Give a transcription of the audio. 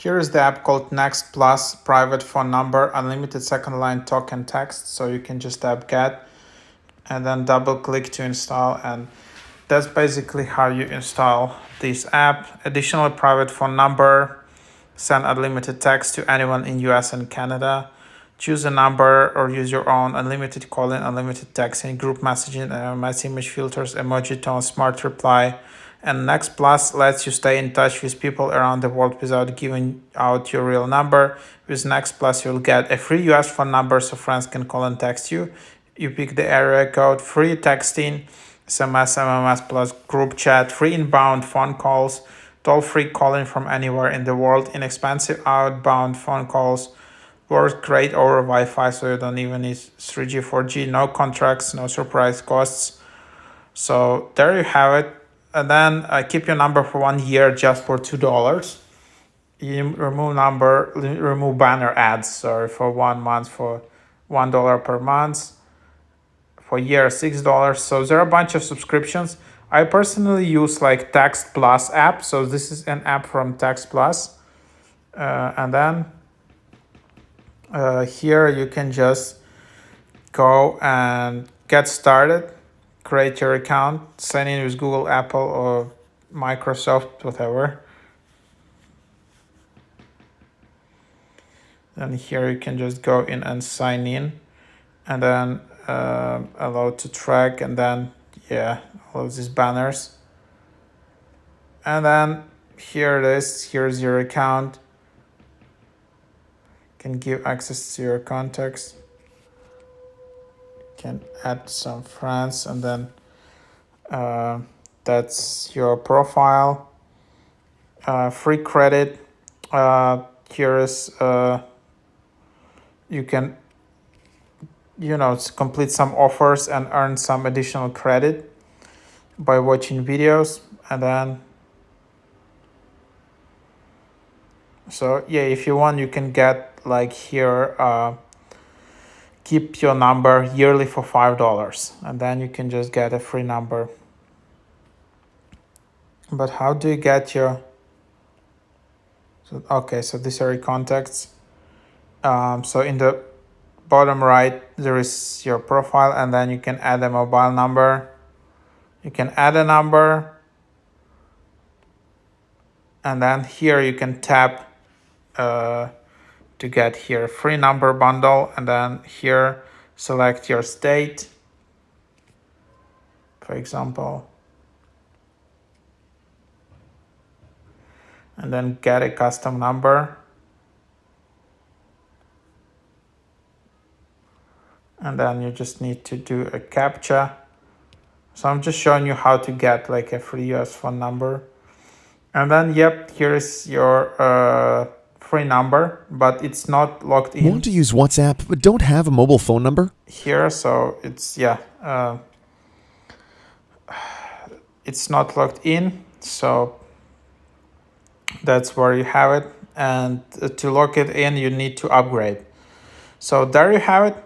Here is the app called NextPlus, private phone number, unlimited second line talk and text. So you can just tap get and then double click to install, and that's basically how you install this app. Additional private phone number, send unlimited text to anyone in US and Canada. Choose a number or use your own. Unlimited calling, unlimited texting, group messaging, MMS image filters, emoji tone, smart reply. And NextPlus lets you stay in touch with people around the world without giving out your real number. With NextPlus, you'll get a free US phone number so friends can call and text you. You pick the area code, free texting, SMS, MMS plus group chat, free inbound phone calls, toll-free calling from anywhere in the world, inexpensive outbound phone calls, works great over Wi-Fi, so you don't even need 3G, 4G, no contracts, no surprise costs. So there you have it. And then keep your number for 1 year just for $2. You remove banner ads, sorry, for 1 month for $1 per month. For a year, $6. So there are a bunch of subscriptions. I personally use like NextPlus app. So this is an app from NextPlus. And then here you can just go and get started, create your account, sign in with Google, Apple, or Microsoft, whatever. And here you can just go in and sign in, and then allow to track, and then all of these banners. And then here it is. Here's your account. Can give access to your contacts. Can add some friends, and then that's your profile. Free credit. Here is you can complete some offers and earn some additional credit by watching videos. And then if you want, you can get like here keep your number yearly for $5, and then you can just get a free number. But how do you get your so these are your contacts. So in the bottom right there is your profile, and then you can add a mobile number. You can add a number, and then here you can tap to get here free number bundle, and then here select your state, for example, and then get a custom number. And then you just need to do a CAPTCHA. So I'm just showing you how to get like a free US phone number. And then, here is your free number, but it's not logged in. Want to use WhatsApp but don't have a mobile phone number? Here, so it's it's not logged in, so that's where you have it. And to log it in, you need to upgrade. So there you have it.